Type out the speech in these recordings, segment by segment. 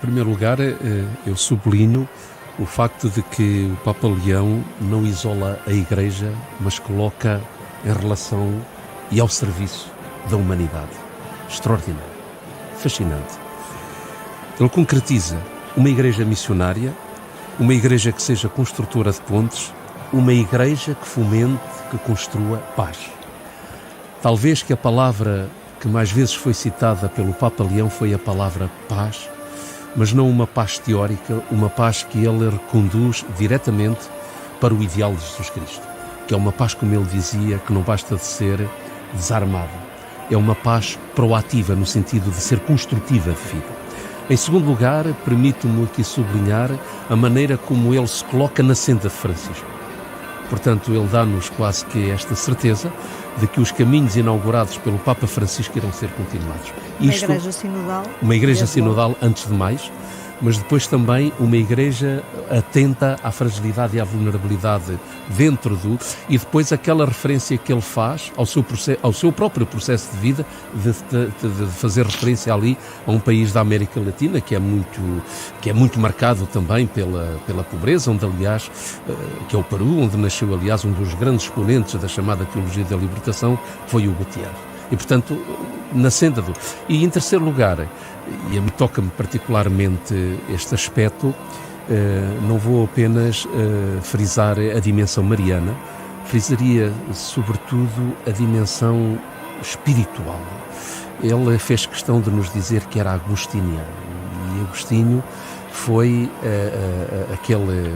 primeiro lugar, eu sublinho o facto de que o Papa Leão não isola a Igreja, mas coloca em relação e ao serviço da humanidade. Extraordinário, fascinante. Ele concretiza uma Igreja missionária, uma Igreja que seja construtora de pontes, uma Igreja que fomente, que construa paz. Talvez que a palavra que mais vezes foi citada pelo Papa Leão foi a palavra paz, mas não uma paz teórica, uma paz que ele reconduz diretamente para o ideal de Jesus Cristo, que é uma paz, como ele dizia, que não basta de ser desarmada. É uma paz proativa, no sentido de ser construtiva de vida. Em segundo lugar, permito-me aqui sublinhar a maneira como ele se coloca na senda de Francisco. Portanto, ele dá-nos quase que esta certeza de que os caminhos inaugurados pelo Papa Francisco irão ser continuados. Igreja sinodal. Uma Igreja sinodal, antes de mais, mas depois também uma Igreja atenta à fragilidade e à vulnerabilidade dentro do... E depois aquela referência que ele faz ao seu próprio processo de vida, de fazer referência ali a um país da América Latina que é muito marcado também pela pobreza, onde aliás, que é o Peru, onde nasceu aliás um dos grandes exponentes da chamada Teologia da Libertação, foi o Gutiérrez. E portanto, na senda do... E em terceiro lugar, e a mim toca-me particularmente este aspecto, não vou apenas frisar a dimensão mariana, frisaria sobretudo a dimensão espiritual. Ele fez questão de nos dizer que era agostiniano, e Agostinho foi aquele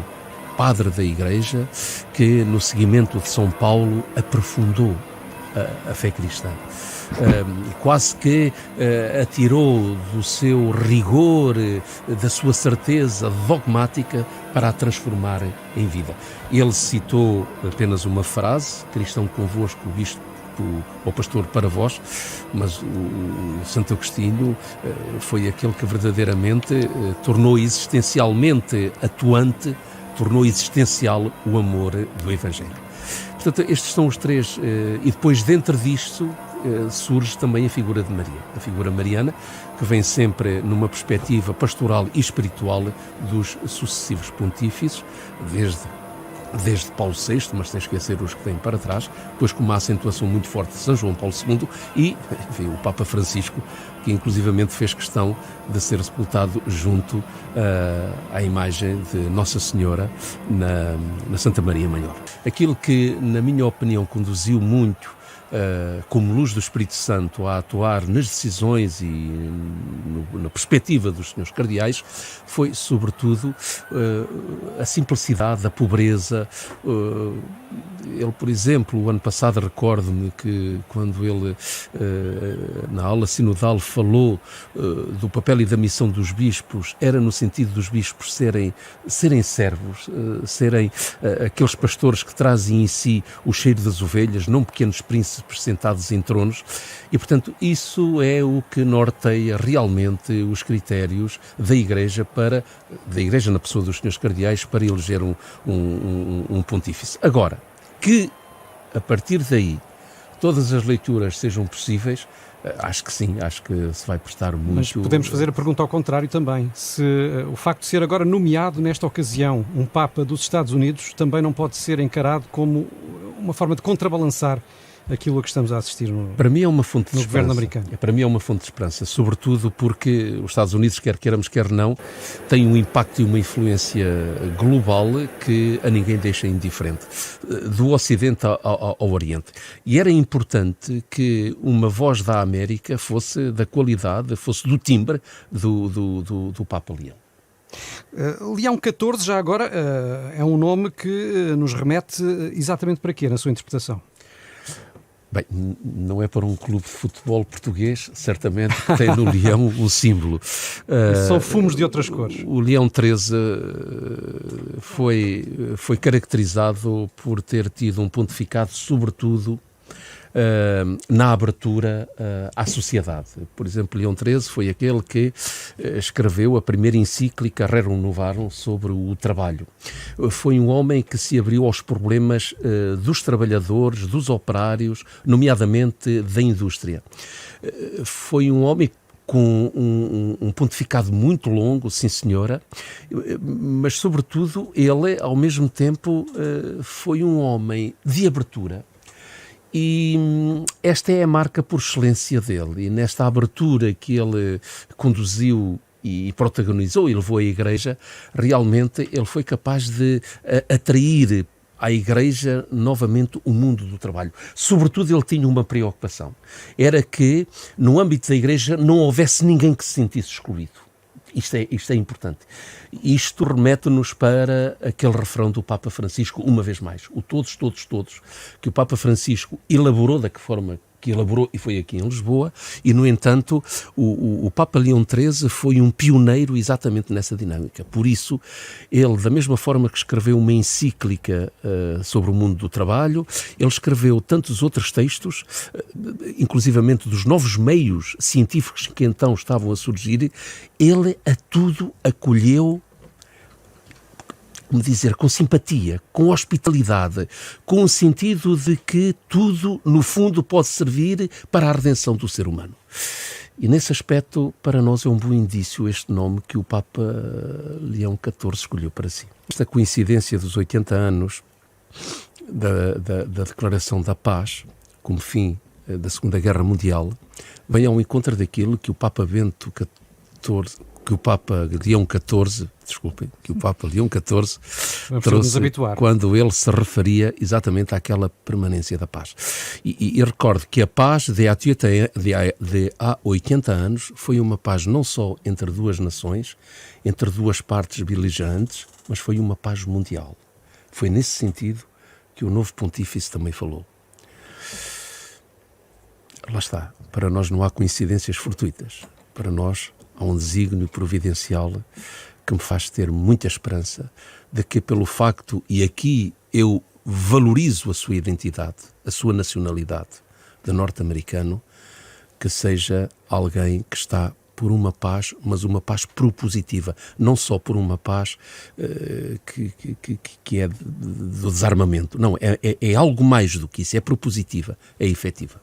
padre da Igreja que no seguimento de São Paulo aprofundou a fé cristã. Quase que atirou do seu rigor, da sua certeza dogmática para a transformar em vida. Ele citou apenas uma frase: cristão convosco, bispo ou pastor para vós, mas o Santo Agostinho foi aquele que verdadeiramente tornou existencialmente atuante, tornou existencial o amor do Evangelho. Portanto, estes são os três, e depois dentro disto surge também a figura de Maria, a figura mariana, que vem sempre numa perspectiva pastoral e espiritual dos sucessivos pontífices, desde Paulo VI, mas sem esquecer os que vêm para trás, depois com uma acentuação muito forte de São João Paulo II e, enfim, o Papa Francisco, que inclusivamente fez questão de ser sepultado junto à imagem de Nossa Senhora na Santa Maria Maior. Aquilo que, na minha opinião, conduziu muito como luz do Espírito Santo a atuar nas decisões e na perspectiva dos senhores cardeais foi, sobretudo, a simplicidade, a pobreza. Ele, por exemplo, o ano passado, recordo-me que quando ele, na aula sinodal, falou do papel e da missão dos bispos, era no sentido dos bispos serem servos, serem aqueles pastores que trazem em si o cheiro das ovelhas, não pequenos príncipes sentados em tronos, e portanto isso é o que norteia realmente os critérios da Igreja na pessoa dos senhores cardeais para eleger um pontífice. Agora, que a partir daí todas as leituras sejam possíveis, acho que sim, acho que se vai prestar muito... Mas podemos fazer a pergunta ao contrário também. Se o facto de ser agora nomeado nesta ocasião um Papa dos Estados Unidos também não pode ser encarado como uma forma de contrabalançar aquilo a que estamos a assistir para mim é uma fonte de no esperança. governo americano. Para mim é uma fonte de esperança, sobretudo porque os Estados Unidos, quer queiramos, quer não, têm um impacto e uma influência global que a ninguém deixa indiferente, do Ocidente ao Oriente. E era importante que uma voz da América fosse da qualidade, fosse do timbre do Papa Leão. Leão XIV, já agora, é um nome que nos remete exatamente para quê, na sua interpretação? Bem, não é para um clube de futebol português, certamente, que tem no Leão um símbolo. São fumos de outras cores. O Leão XIII foi caracterizado por ter tido um pontificado, sobretudo, na abertura à sociedade. Por exemplo, Leão XIII foi aquele que escreveu a primeira encíclica Rerum Novarum sobre o trabalho. Foi um homem que se abriu aos problemas dos trabalhadores, dos operários, nomeadamente da indústria. Foi um homem com um pontificado muito longo, sim senhora, mas sobretudo ele, ao mesmo tempo, foi um homem de abertura. E esta é a marca por excelência dele, e nesta abertura que ele conduziu e protagonizou e levou a Igreja, realmente ele foi capaz de atrair à Igreja novamente o mundo do trabalho. Sobretudo ele tinha uma preocupação, era que no âmbito da Igreja não houvesse ninguém que se sentisse excluído. Isto é importante. Isto remete-nos para aquele refrão do Papa Francisco, uma vez mais, o todos, todos, todos, que o Papa Francisco elaborou da que forma que elaborou, e foi aqui em Lisboa, e, no entanto, o Papa Leão XIII foi um pioneiro exatamente nessa dinâmica. Por isso, ele, da mesma forma que escreveu uma encíclica sobre o mundo do trabalho, ele escreveu tantos outros textos, inclusivamente dos novos meios científicos que então estavam a surgir, ele a tudo acolheu, como dizer, com simpatia, com hospitalidade, com o sentido de que tudo, no fundo, pode servir para a redenção do ser humano. E nesse aspecto, para nós é um bom indício este nome que o Papa Leão XIV escolheu para si. Esta coincidência dos 80 anos da Declaração da Paz, como fim da Segunda Guerra Mundial, vem ao encontro daquilo que o Papa Bento XIV, que o Papa Leão XIV trouxe quando ele se referia exatamente àquela permanência da paz. E recordo que a paz de há 80 anos foi uma paz não só entre duas nações, entre duas partes beligerantes, mas foi uma paz mundial. Foi nesse sentido que o novo pontífice também falou. Lá está, para nós não há coincidências fortuitas, para nós há um desígnio providencial que me faz ter muita esperança de que, pelo facto, e aqui eu valorizo a sua identidade, a sua nacionalidade de norte-americano, que seja alguém que está por uma paz, mas uma paz propositiva, não só por uma paz que é do desarmamento. Não, é algo mais do que isso, é propositiva, é efetiva.